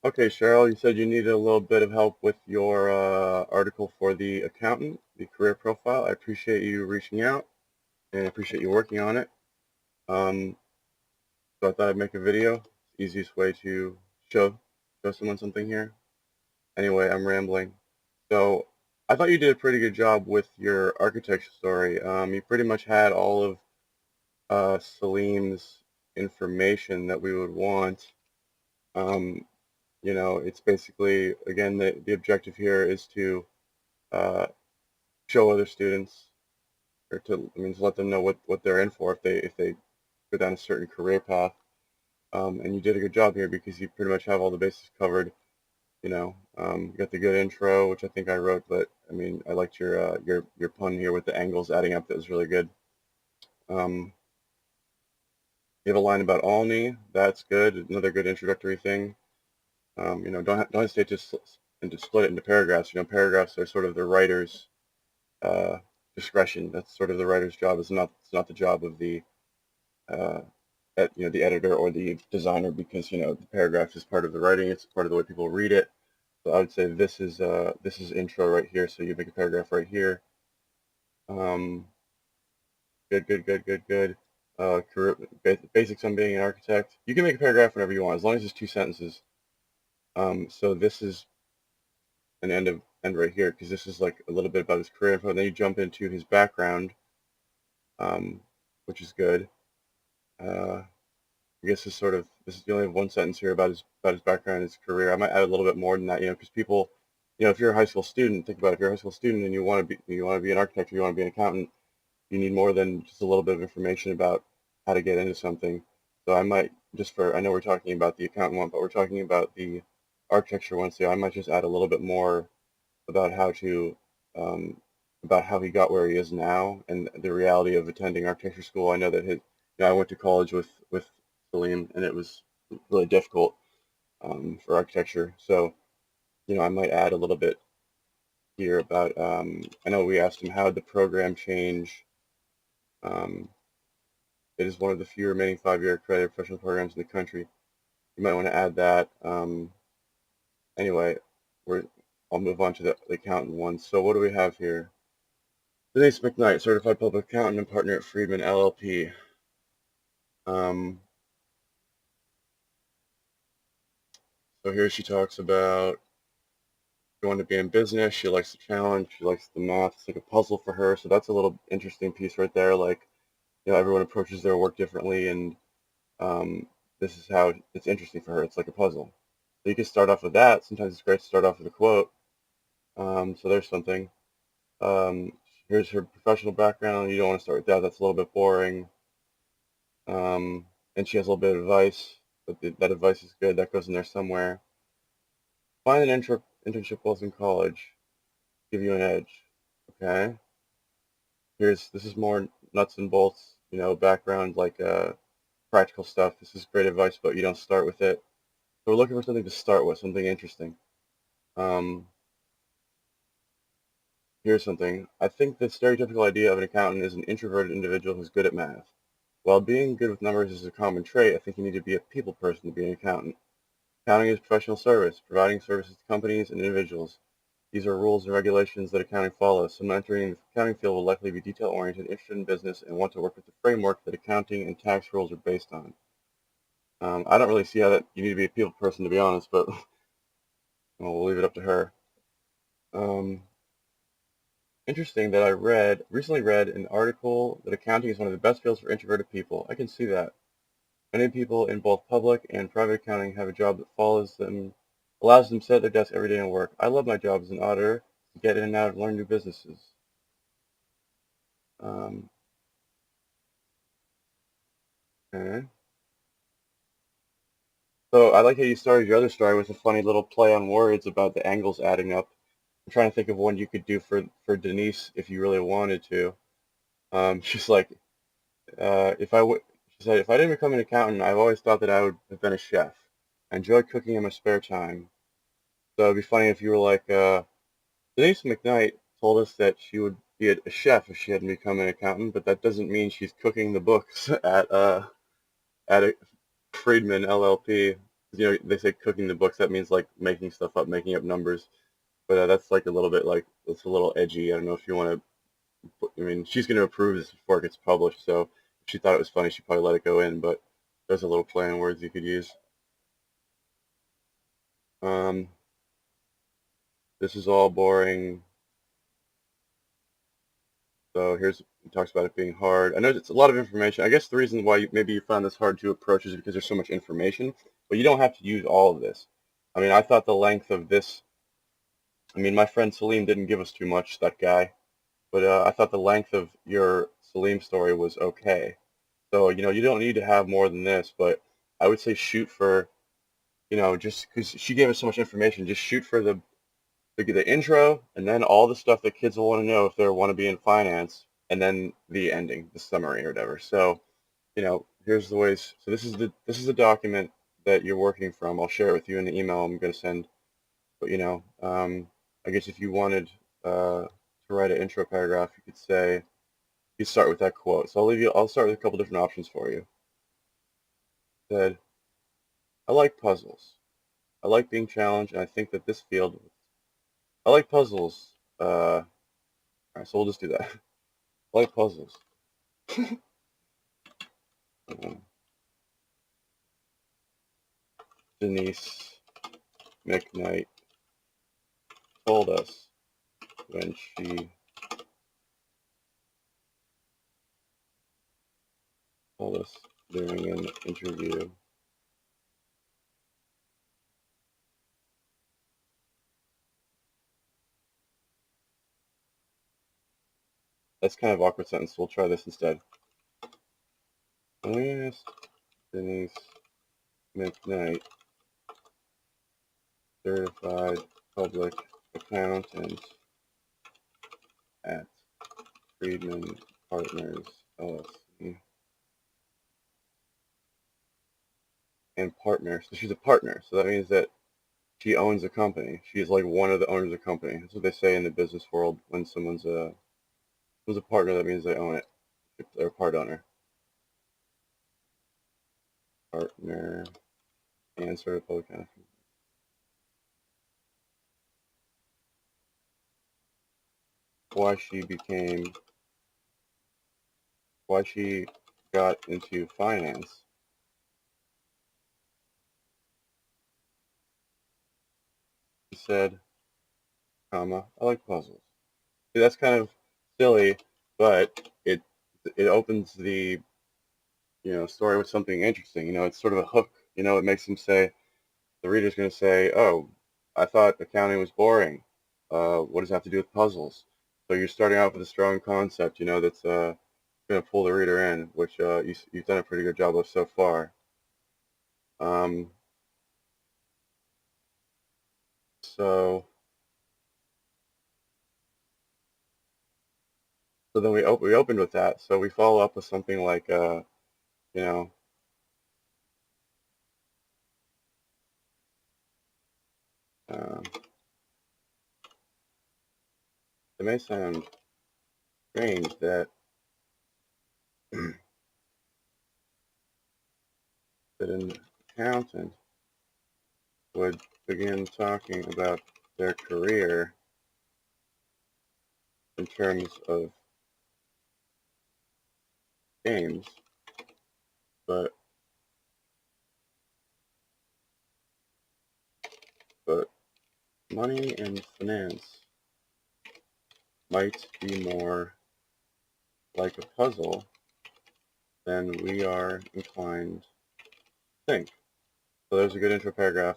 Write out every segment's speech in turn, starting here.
Okay, Cheryl, you said you needed a little bit of help with your article for the accountant, the career profile. I appreciate you reaching out and I appreciate you working on it. Um, so I thought I'd make a video. Easiest way to show someone something here. Anyway, I'm rambling. So I thought you did a pretty good job with your architecture story. You pretty much had all of Salim's information that we would want. Um, it's basically, again, the objective here is to uh, show other students, or to let them know what they're in for if they go down a certain career path. And you did a good job here because you pretty much have all the bases covered. You got the good intro, which I think I wrote, but I mean, I liked your pun here with the angles adding up. That was really good. Um, you have a line about Alney. That's good. Another good introductory thing. Don't hesitate to split it into paragraphs. Paragraphs are sort of the writer's uh, discretion. That's sort of the writer's job. It's not the job of uh, the editor or the designer, because the paragraph is part of the writing. It's part of the way people read it. So I would say this is intro right here. So you make a paragraph right here. Um, good, good, good, good, good. Career, basics on being an architect. You can make a paragraph whenever you want, as long as it's 2 sentences. So this is an end right here, because this is like a little bit about his career info. And then you jump into his background, um, which is good. I guess this is the only one sentence here about his background and his career. I might add a little bit more than that, because people, if you're a high school student, think about it. If you're a high school student and you want to be an architect or you want to be an accountant, you need more than just a little bit of information about how to get into something. So I might I know we're talking about the accountant one, but we're talking about the architecture one. So I might just add a little bit more about um, how he got where he is now and the reality of attending architecture school. I know that I went to college with Salim, and it was really difficult for architecture. So I might add a little bit here about. I know we asked him how did the program change. Um, it is one of the few remaining 5-year accredited professional programs in the country. You might want to add that. Anyway, I'll move on to the accountant one. So what do we have here? Denise McKnight, certified public accountant and partner at Friedman LLP. Um, so here she talks about going to be in business. She likes the challenge. She likes the math. It's like a puzzle for her. So that's a little interesting piece right there. Like, everyone approaches their work differently, and um, this is how it's interesting for her. It's like a puzzle. So you can start off with that. Sometimes it's great to start off with a quote. So there's something. Um, Here's her professional background. You don't want to start with that. That's a little bit boring. Um, and she has a little bit of advice, but that advice is good. That goes in there somewhere. Find an internship while in college. Give you an edge. Okay. This is more nuts and bolts, background, like practical stuff. This is great advice, but you don't start with it. So we're looking for something to start with, something interesting. Um, Here's something. I think the stereotypical idea of an accountant is an introverted individual who's good at math. While being good with numbers is a common trait, I think you need to be a people person to be an accountant. Accounting is professional service, providing services to companies and individuals. These are rules and regulations that accounting follows. Someone entering the accounting field will likely be detail-oriented, interested in business, and want to work with the framework that accounting and tax rules are based on. I don't really see how that you need to be a people person, to be honest, but we'll leave it up to her. Um, Interesting that I recently read an article that accounting is one of the best fields for introverted people. I can see that. Many people in both public and private accounting have a job that allows them to sit at their desk every day and work. I love my job as an auditor, to get in and out and learn new businesses. Um, okay. So I like how you started your other story with a funny little play on words about the angles adding up. I'm trying to think of one you could do for Denise if you really wanted to. She's like, if I would, she said, if I didn't become an accountant, I've always thought that I would have been a chef. I enjoy cooking in my spare time. So it'd be funny if you were like, Denise McKnight told us that she would be a chef if she hadn't become an accountant, but that doesn't mean she's cooking the books at a Friedman LLP. You know, they say cooking the books. That means like making stuff up, making up numbers. But that's like a little bit like it's a little edgy. I don't know if you want to. I mean, she's going to approve this before it gets published. So if she thought it was funny, she probably let it go in. But there's a little play on words you could use. Um, this is all boring. So here's it talks about it being hard. I know it's a lot of information. I guess the reason why maybe you found this hard to approach is because there's so much information, but you don't have to use all of this. I mean, I thought the length of this, I mean, my friend Salim didn't give us too much, that guy, but I thought the length of your Salim story was okay. So, you know, you don't need to have more than this, but I would say shoot for, you know, just because she gave us so much information, just shoot for the intro, and then all the stuff that kids will want to know if they want to be in finance, and then the ending, the summary or whatever. So, you know, here's the ways. So this is the document that you're working from. I'll share it with you in the email I'm going to send. But you know, I guess if you wanted to write an intro paragraph, you could say you start with that quote. So I'll start with a couple different options for you. Said, I like puzzles. I like being challenged, and I think that this field. I like puzzles. All right, so we'll just do that. I like puzzles. Denise McKnight told us when she told us during an interview that's kind of an awkward sentence. We'll try this instead. I asked Denise McKnight, certified public accountant at Friedman Partners LLC, and partner. So she's a partner. So that means that she owns a company. She is like one of the owners of the company. That's what they say in the business world when someone's a partner. That means they own it. They're a part owner. Partner and certified public accountant. Why she got into finance. She said, comma, I like puzzles. See, that's kind of silly, but it opens the story with something interesting. You know, it's sort of a hook. You know, it makes them say the reader's going to say, "Oh, I thought accounting was boring. What does it have to do with puzzles?" So you're starting out with a strong concept. You know, that's going to pull the reader in, which you've done a pretty good job of so far. Um, so then we opened with that. So we follow up with something like you know. Uh, it may sound strange that that an accountant would begin talking about their career in terms of games, but but money and finance might be more like a puzzle than we are inclined to think. So there's a good intro paragraph.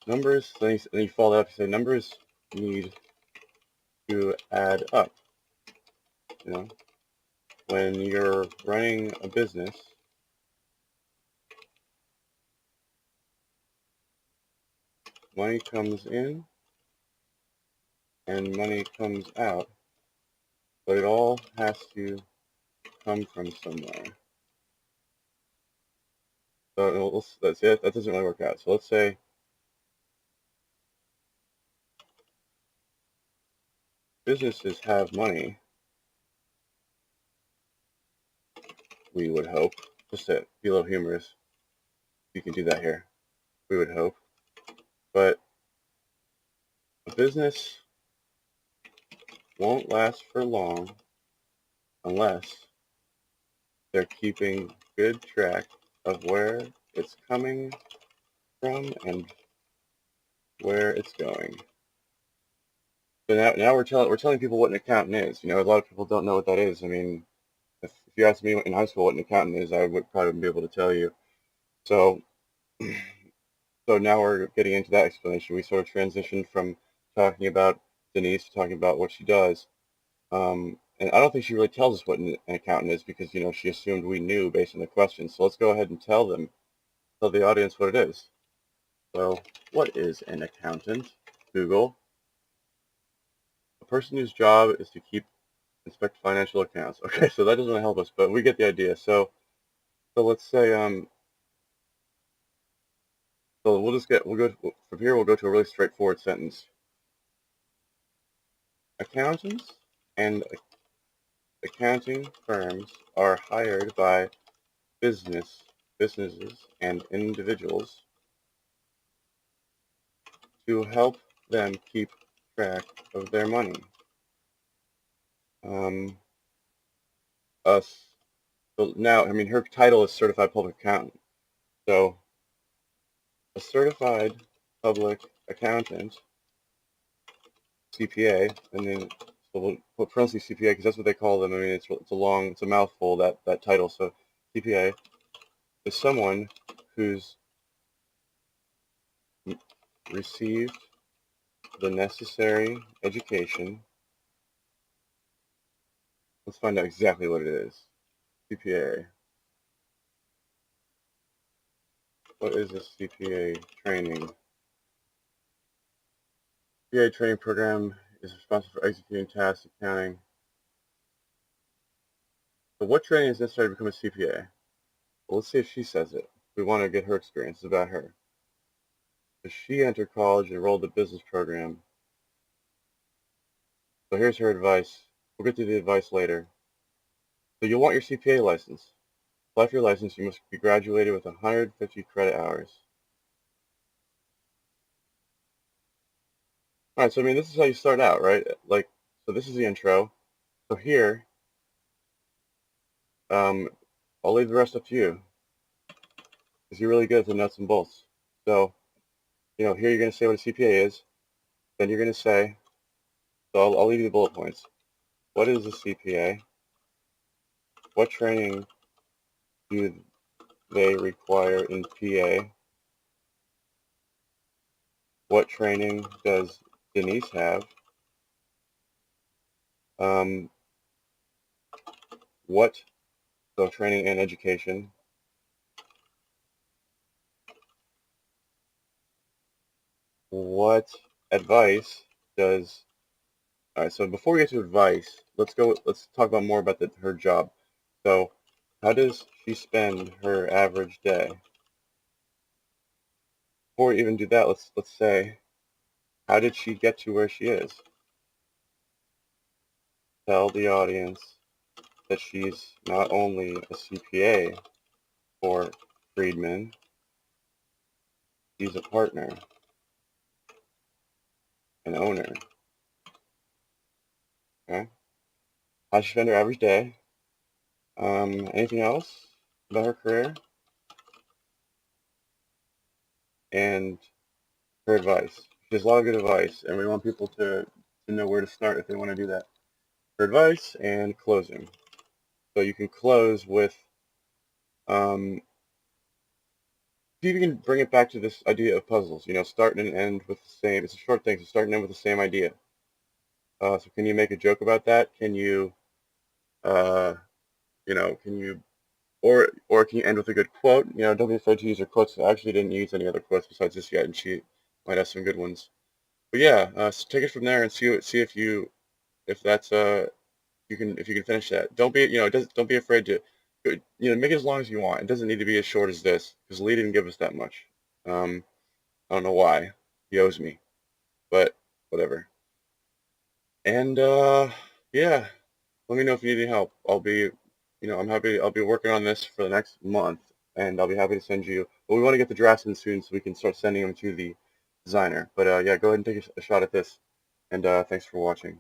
Numbers, then you follow up and say numbers need to add up. You know, when you're running a business, money comes in and money comes out, but it all has to come from somewhere. So let's say that doesn't really work out. So let's say businesses have money, we would hope, just to be a little humorous. You can do that here, we would hope. But a business won't last for long unless they're keeping good track of where it's coming from and where it's going. So now we're telling people what an accountant is. You know, a lot of people don't know what that is. I mean, if you asked me in high school what an accountant is, I would probably be able to tell you. So so now we're getting into that explanation. We sort of transitioned from talking about Denise to talking about what she does. And I don't think she really tells us what an accountant is because, you know, she assumed we knew based on the questions. So let's go ahead and tell the audience what it is. So, what is an accountant? Google. A person whose job is to inspect financial accounts. Okay, so that doesn't really help us, but we get the idea. So let's say so we'll go from here. We'll go to a really straightforward sentence. Accountants and accounting firms are hired by businesses and individuals to help them keep track of their money. Us. So now, I mean, her title is certified public accountant. So a certified public accountant, CPA, and then so we'll put parentheses CPA because that's what they call them. I mean, it's a mouthful, that title. So CPA is someone who's received the necessary education. Let's find out exactly what it is. CPA. What is a CPA training? CPA training program is responsible for executing tasks, accounting. So what training is necessary to become a CPA? Well, let's see if she says it. We want to get her experience. It's about her. So she entered college and enrolled in the business program. So here's her advice. We'll get to the advice later. So you'll want your CPA license. To apply for your license, you must be graduated with 150 credit hours. All right, so I mean, this is how you start out, right? Like, so this is the intro. So here, I'll leave the rest up to you because you're really good at the nuts and bolts. So, you know, here you're going to say what a CPA is. Then you're going to say, so I'll leave you the bullet points. What is a CPA? What training do they require in PA? What training does Denise have? What, so training and education. What advice does, all right, so before we get to advice, let's talk about more about her job. So how does she spend her average day? Before we even do that, let's say, how did she get to where she is? Tell the audience that she's not only a CPA for Friedman, she's a partner, an owner. Okay? How does she spend her average day? Anything else about her career? And her advice. She has a lot of good advice, and we want people to know where to start if they want to do that. Her advice and closing. So you can close with, see if you can bring it back to this idea of puzzles. You know, start and end with the same. It's a short thing, so start and end with the same idea. So can you make a joke about that? Can you, you know, or can you end with a good quote? You know, don't be afraid to use her quotes. I actually didn't use any other quotes besides this yet, and she might have some good ones. But yeah, so take it from there and see if that's if you can finish that. Don't be don't be afraid to make it as long as you want. It doesn't need to be as short as this because Lee didn't give us that much. I don't know why. He owes me, but whatever. And yeah, let me know if you need any help. I'm happy. I'll be working on this for the next month. and I'll be happy to send you. But we want to get the drafts in the students so we can start sending them to the designer. But yeah, go ahead and take a shot at this, and thanks for watching.